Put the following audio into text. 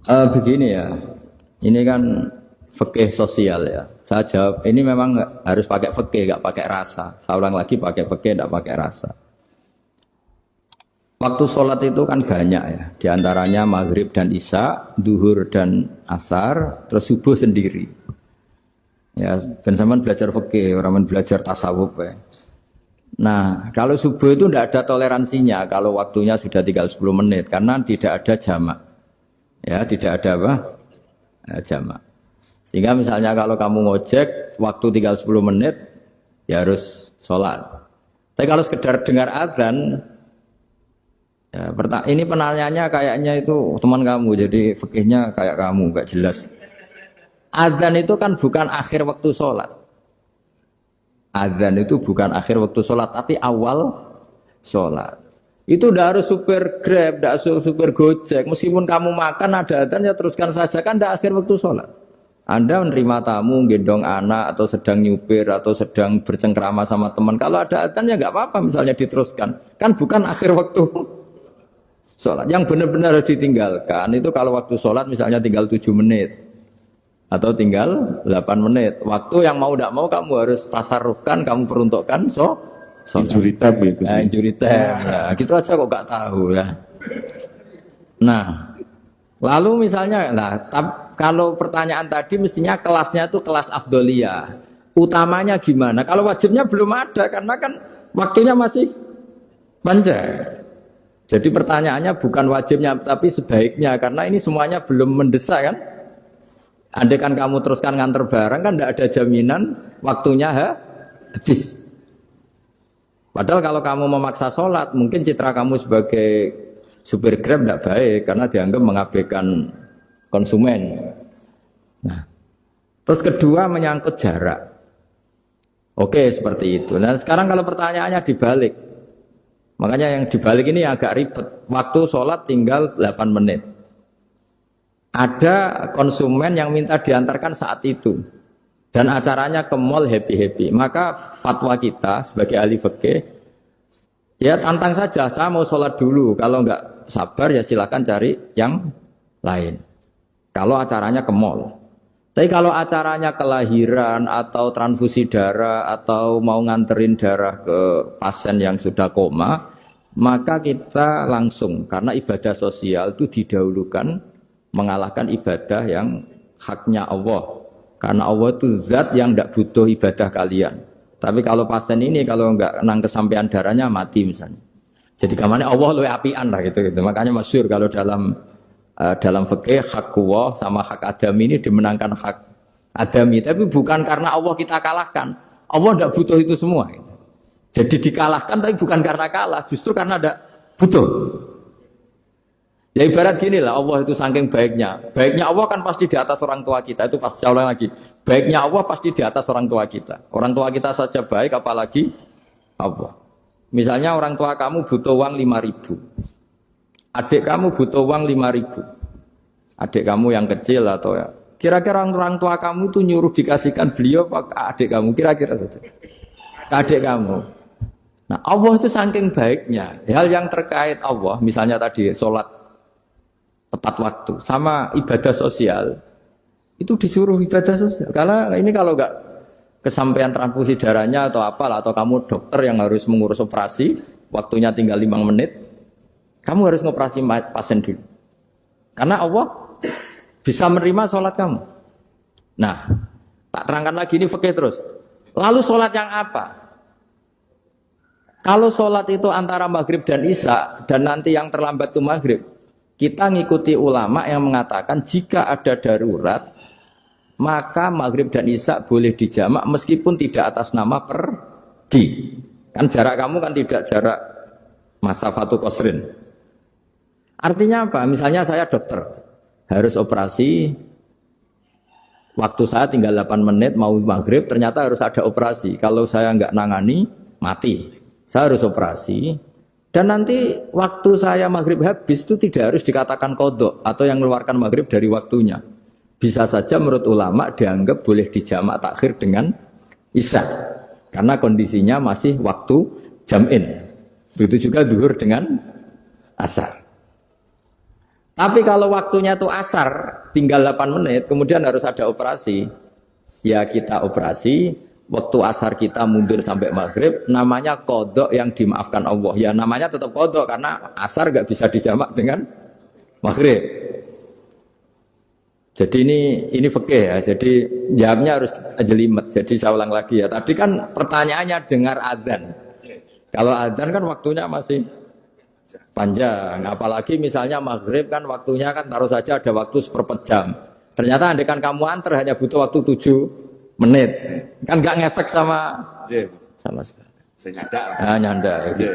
Begini ya, ini kan fikih sosial ya. Saya jawab, ini memang harus pakai fikih, nggak pakai rasa. Saya ulang lagi pakai fikih, nggak pakai rasa. Waktu sholat itu kan banyak ya, diantaranya maghrib dan isya, duhur dan asar, terus subuh sendiri. Ya, ben sampean belajar fikih, orang belajar tasawuf ya. Nah, kalau subuh itu tidak ada toleransinya kalau waktunya sudah tinggal 10 menit karena tidak ada jamak. Ya, tidak ada apa? Jamak. Sehingga misalnya kalau kamu ngojek waktu tinggal 10 menit ya harus sholat. Tapi kalau sekedar dengar azan ya, ini penanyanya kayaknya itu teman kamu jadi fikihnya kayak kamu nggak jelas. Azan itu kan bukan akhir waktu sholat. Azan itu bukan akhir waktu sholat tapi awal sholat. Itu tidak harus super Grab, tidak harus super Gojek. Meskipun kamu makan ada adzan ya teruskan saja kan tidak akhir waktu sholat. Anda menerima tamu, gendong anak atau sedang nyupir atau sedang bercengkrama sama teman. Kalau ada adzan ya nggak apa-apa misalnya diteruskan. Kan bukan akhir waktu sholat. Yang benar-benar harus ditinggalkan itu kalau waktu sholat misalnya tinggal 7 menit. Atau tinggal 8 menit. Waktu yang mau tidak mau kamu harus tasarrufkan, kamu peruntukkan injury time itu sih. Injury time. Nah, gitu aja kok gak tahu ya. Nah, lalu misalnya, kalau pertanyaan tadi mestinya kelasnya itu kelas afdoliyah. Utamanya gimana? Kalau wajibnya belum ada karena kan waktunya masih panjang. Jadi pertanyaannya bukan wajibnya tapi sebaiknya karena ini semuanya belum mendesak kan? Andai kan kamu teruskan nganter barang kan tidak ada jaminan waktunya habis. Padahal kalau kamu memaksa sholat, mungkin citra kamu sebagai supir Grab tidak baik karena dianggap mengabaikan konsumen. Nah, terus kedua menyangkut jarak. Oke, seperti itu. Nah, sekarang kalau pertanyaannya dibalik, makanya yang dibalik ini agak ribet. Waktu sholat tinggal 8 menit. Ada konsumen yang minta diantarkan saat itu. Dan acaranya ke mall happy-happy. Maka fatwa kita sebagai ahli fikih, ya tantang saja, saya mau sholat dulu. Kalau enggak sabar ya silakan cari yang lain. Kalau acaranya ke mall. Tapi kalau acaranya kelahiran atau transfusi darah atau mau nganterin darah ke pasien yang sudah koma, maka kita langsung, karena ibadah sosial itu didahulukan mengalahkan ibadah yang haknya Allah. Karena Allah itu zat yang tidak butuh ibadah kalian. Tapi kalau pasien ini kalau enggak nang kesampaian darahnya mati misalnya. Jadi kamarnya Allah lebih apian lah gitu. Makanya masyhur kalau dalam fikih hak Allah sama hak adami ini dimenangkan hak adami. Tapi bukan karena Allah kita kalahkan. Allah tidak butuh itu semua. Jadi dikalahkan tapi bukan karena kalah, justru karena tidak butuh. Ya ibarat gini lah, Allah itu saking baiknya. Baiknya Allah kan pasti di atas orang tua kita. Itu pasti saya ulang lagi. Baiknya Allah pasti di atas orang tua kita. Orang tua kita saja baik, apalagi Allah. Misalnya orang tua kamu butuh uang 5.000. Adik kamu butuh uang 5.000. Adik kamu yang kecil atau ya. Kira-kira orang tua kamu tuh nyuruh dikasihkan beliau apa ke adik kamu? Kira-kira saja. Ke adik kamu. Nah Allah itu saking baiknya. Hal yang terkait Allah, misalnya tadi sholat tepat waktu sama ibadah sosial itu disuruh ibadah sosial karena ini kalau enggak kesampaian transfusi darahnya atau apalah atau kamu dokter yang harus mengurus operasi waktunya tinggal 5 menit kamu harus ngoperasi pasien dulu karena Allah bisa menerima sholat kamu. Nah tak terangkan lagi ini fikih terus. Lalu sholat yang apa? Kalau sholat itu antara maghrib dan isya dan nanti yang terlambat itu maghrib, kita ngikuti ulama yang mengatakan jika ada darurat maka maghrib dan isya boleh dijamak meskipun tidak atas nama pergi. Kan jarak kamu kan tidak jarak masafatu qasrin. Artinya apa? Misalnya saya dokter harus operasi, waktu saya tinggal 8 menit mau maghrib ternyata harus ada operasi. Kalau saya nggak nangani mati. Saya harus operasi. Dan nanti waktu saya maghrib habis itu tidak harus dikatakan qadha atau yang mengeluarkan maghrib dari waktunya. Bisa saja menurut ulama dianggap boleh dijamak takhir dengan isya. Karena kondisinya masih waktu jam'in. Begitu juga duhur dengan asar. Tapi kalau waktunya itu asar, tinggal 8 menit, kemudian harus ada operasi. Ya kita operasi, waktu asar kita mundur sampai maghrib, namanya kodok yang dimaafkan Allah. Ya namanya tetap kodok, karena asar nggak bisa dijamak dengan maghrib. Jadi ini fikih ya, jadi jawabnya harus jelimet. Jadi saya ulang lagi ya, tadi kan pertanyaannya dengar adzan. Kalau adzan kan waktunya masih panjang, apalagi misalnya maghrib kan waktunya kan taruh saja ada waktu seperempat jam. Ternyata andekan kamu antar hanya butuh waktu 7 menit, kan nggak ngefek sama sekali. Saya nyanda. Nyanda. Gitu.